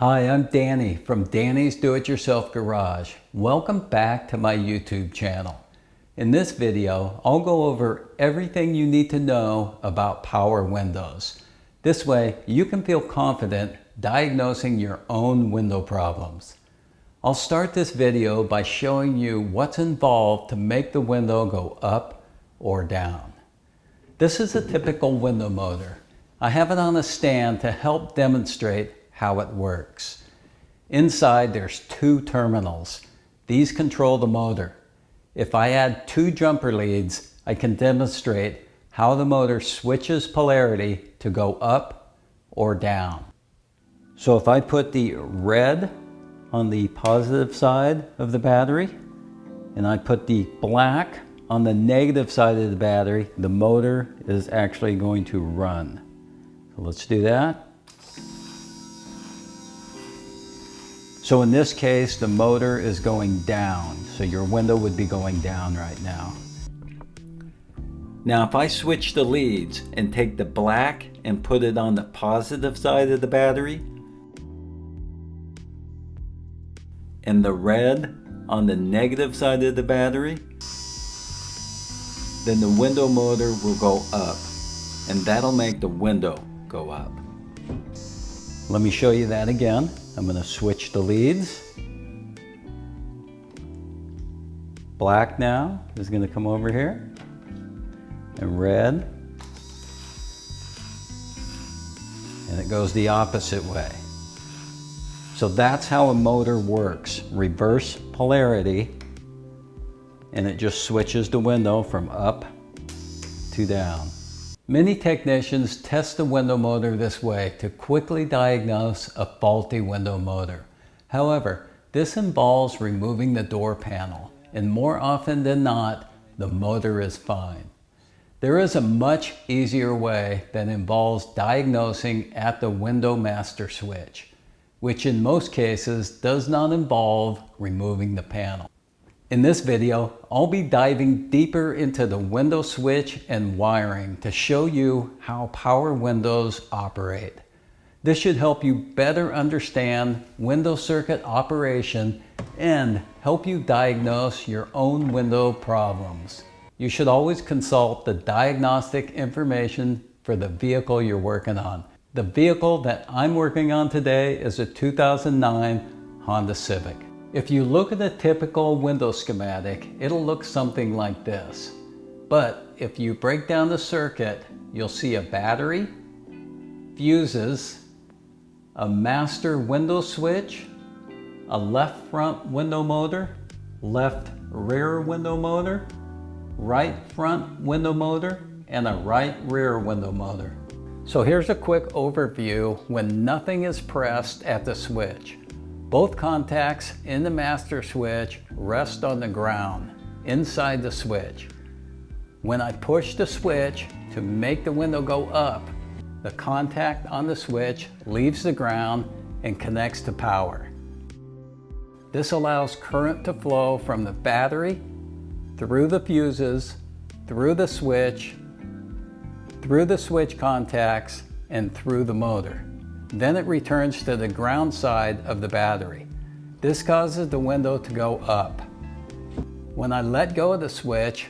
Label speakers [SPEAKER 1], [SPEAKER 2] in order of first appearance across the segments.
[SPEAKER 1] Hi, I'm Danny from Danny's Do-It-Yourself Garage. Welcome back to my YouTube channel. In this video, I'll go over everything you need to know about power windows. This way, you can feel confident diagnosing your own window problems. I'll start this video by showing you what's involved to make the window go up or down. This is a typical window motor. I have it on a stand to help demonstrate how it works. Inside there's two terminals. These control the motor. If I add two jumper leads, I can demonstrate how the motor switches polarity to go up or down. So if I put the red on the positive side of the battery and I put the black on the negative side of the battery, the motor is actually going to run. So let's do that. So in this case, the motor is going down. So your window would be going down right now. Now, if I switch the leads and take the black and put it on the positive side of the battery, and the red on the negative side of the battery, then the window motor will go up, and that'll make the window go up. Let me show you that again. I'm going to switch the leads. Black now is going to come over here, and red, and it goes the opposite way. So that's how a motor works. Reverse polarity, and it just switches the window from up to down. Many technicians test the window motor this way to quickly diagnose a faulty window motor. However, this involves removing the door panel, and more often than not, the motor is fine. There is a much easier way that involves diagnosing at the window master switch, which in most cases does not involve removing the panel. In this video, I'll be diving deeper into the window switch and wiring to show you how power windows operate. This should help you better understand window circuit operation and help you diagnose your own window problems. You should always consult the diagnostic information for the vehicle you're working on. The vehicle that I'm working on today is a 2009 Honda Civic. If you look at a typical window schematic, it'll look something like this. But if you break down the circuit, you'll see a battery, fuses, a master window switch, a left front window motor, left rear window motor, right front window motor, and a right rear window motor. So here's a quick overview when nothing is pressed at the switch. Both contacts in the master switch rest on the ground inside the switch. When I push the switch to make the window go up, the contact on the switch leaves the ground and connects to power. This allows current to flow from the battery, through the fuses, through the switch contacts, and through the motor. Then it returns to the ground side of the battery. This causes the window to go up. When I let go of the switch,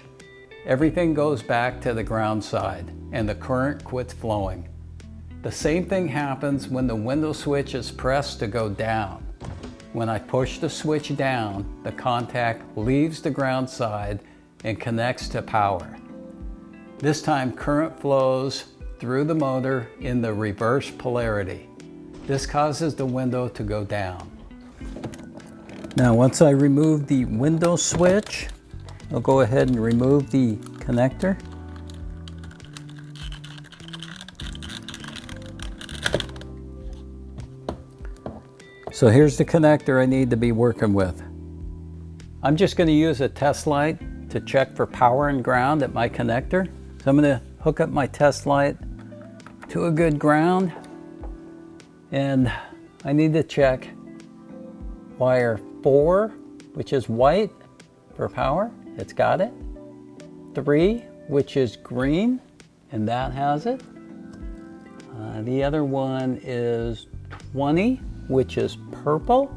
[SPEAKER 1] everything goes back to the ground side and the current quits flowing. The same thing happens when the window switch is pressed to go down. When I push the switch down, the contact leaves the ground side and connects to power. This time current flows through the motor in the reverse polarity. This causes the window to go down. Now, once I remove the window switch, I'll go ahead and remove the connector. So here's the connector I need to be working with. I'm just going to use a test light to check for power and ground at my connector. So I'm going to hook up my test light to a good ground. And I need to check wire 4, which is white for power. It's got it. 3, which is green, and that has it. The other one is 20, which is purple.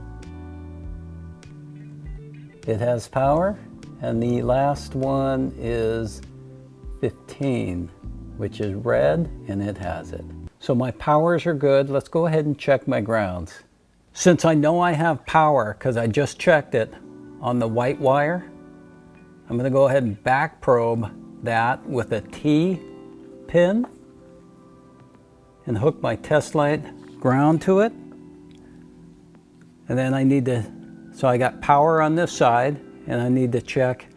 [SPEAKER 1] It has power. And the last one is 15, which is red, and it has it. So my powers are good. Let's go ahead and check my grounds. Since I know I have power, because I just checked it on the white wire, I'm going to go ahead and back probe that with a T pin and hook my test light ground to it. And then I need to, so I got power on this side, and I need to check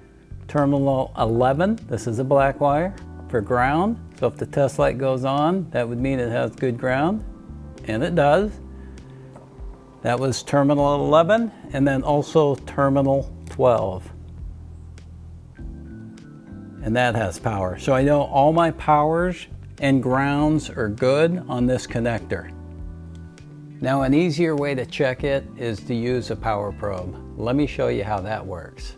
[SPEAKER 1] terminal 11, this is a black wire, for ground. So if the test light goes on, that would mean it has good ground, and it does. That was terminal 11, and then also terminal 12. And that has power. So I know all my powers and grounds are good on this connector. Now an easier way to check it is to use a power probe. Let me show you how that works.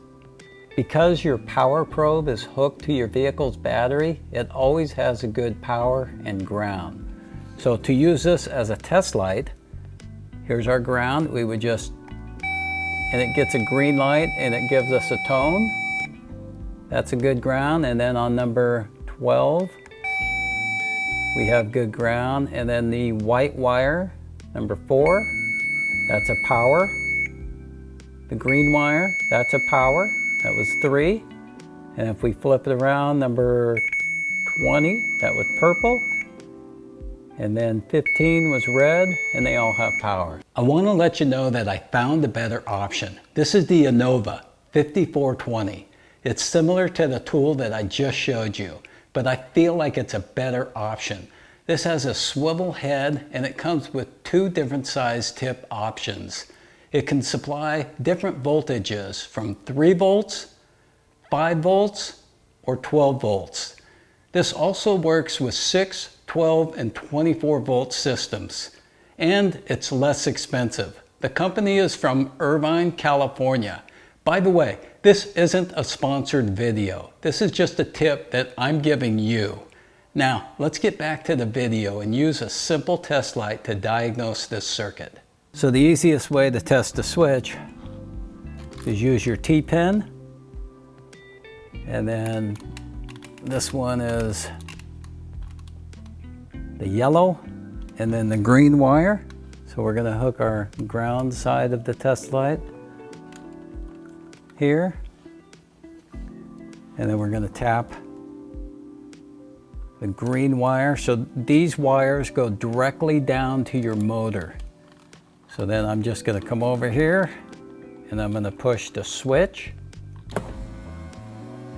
[SPEAKER 1] Because your power probe is hooked to your vehicle's battery, it always has a good power and ground. So to use this as a test light, here's our ground. We would just, and it gets a green light and it gives us a tone. That's a good ground. And then on number 12, we have good ground. And then the white wire, number 4, that's a power. The green wire, that's a power. That was 3. And if we flip it around, number 20, that was purple. And then 15 was red, and they all have power. I want to let you know that I found a better option. This is the Anova 5420. It's similar to the tool that I just showed you, but I feel like it's a better option. This has a swivel head, and it comes with 2 different size tip options. It can supply different voltages from 3 volts, 5 volts, or 12 volts. This also works with 6, 12, and 24 volt systems, and it's less expensive. The company is from Irvine, California. By the way, this isn't a sponsored video. This is just a tip that I'm giving you. Now, let's get back to the video and use a simple test light to diagnose this circuit. So the easiest way to test the switch is use your T-pin, and then this one is the yellow, and then the green wire. So we're going to hook our ground side of the test light here, and then we're going to tap the green wire. So these wires go directly down to your motor. So then I'm just going to come over here and I'm going to push the switch,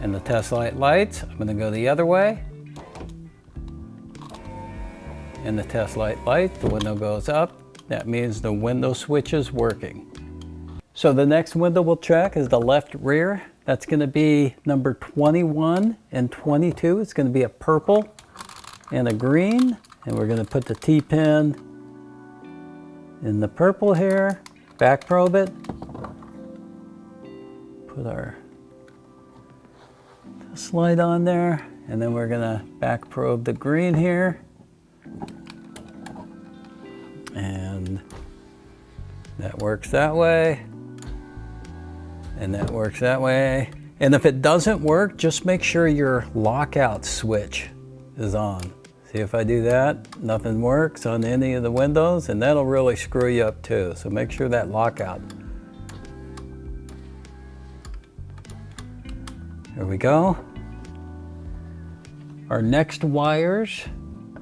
[SPEAKER 1] and the test light lights. I'm going to go the other way, and the test light lights, the window goes up. That means the window switch is working. So the next window we'll check is the left rear. That's going to be number 21 and 22. It's going to be a purple and a green, and we're going to put the T-pin in the purple here, back probe it, put our test light on there, and then we're gonna back probe the green here, and that works that way, and that works that way. And if it doesn't work, just make sure your lockout switch is on. See, if I do that, nothing works on any of the windows, and that'll really screw you up too. So make sure that lockout. There we go. Our next wires,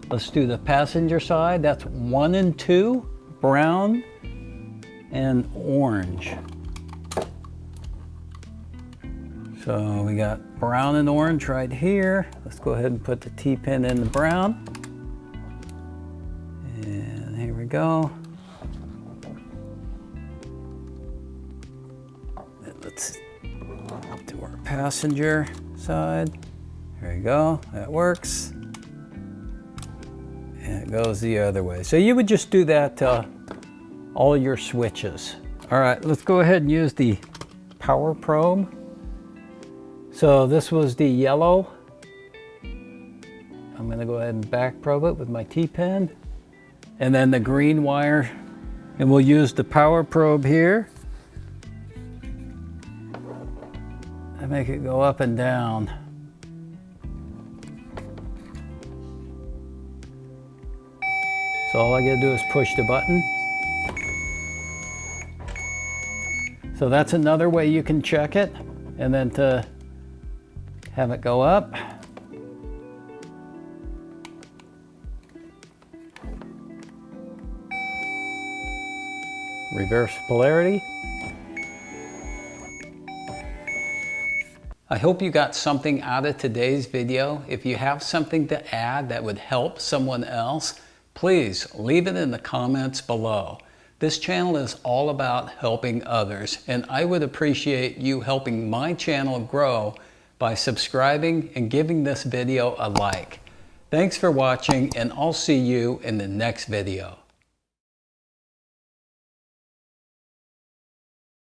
[SPEAKER 1] let's do the passenger side. That's 1 and 2, brown and orange. So we got brown and orange right here. Let's go ahead and put the T-pin in the brown. And here we go. And let's do our passenger side. There you go, that works. And it goes the other way. So you would just do that to all your switches. All right, let's go ahead and use the power probe. So this was the yellow. I'm going to go ahead and back probe it with my T-pin. And then the green wire And we'll use the power probe here and make it go up and down. So all I gotta do is push the button. So that's another way you can check it. And then to have it go up. Reverse polarity. I hope you got something out of today's video. If you have something to add that would help someone else, please leave it in the comments below. This channel is all about helping others, and I would appreciate you helping my channel grow by subscribing and giving this video a like. Thanks for watching, and I'll see you in the next video.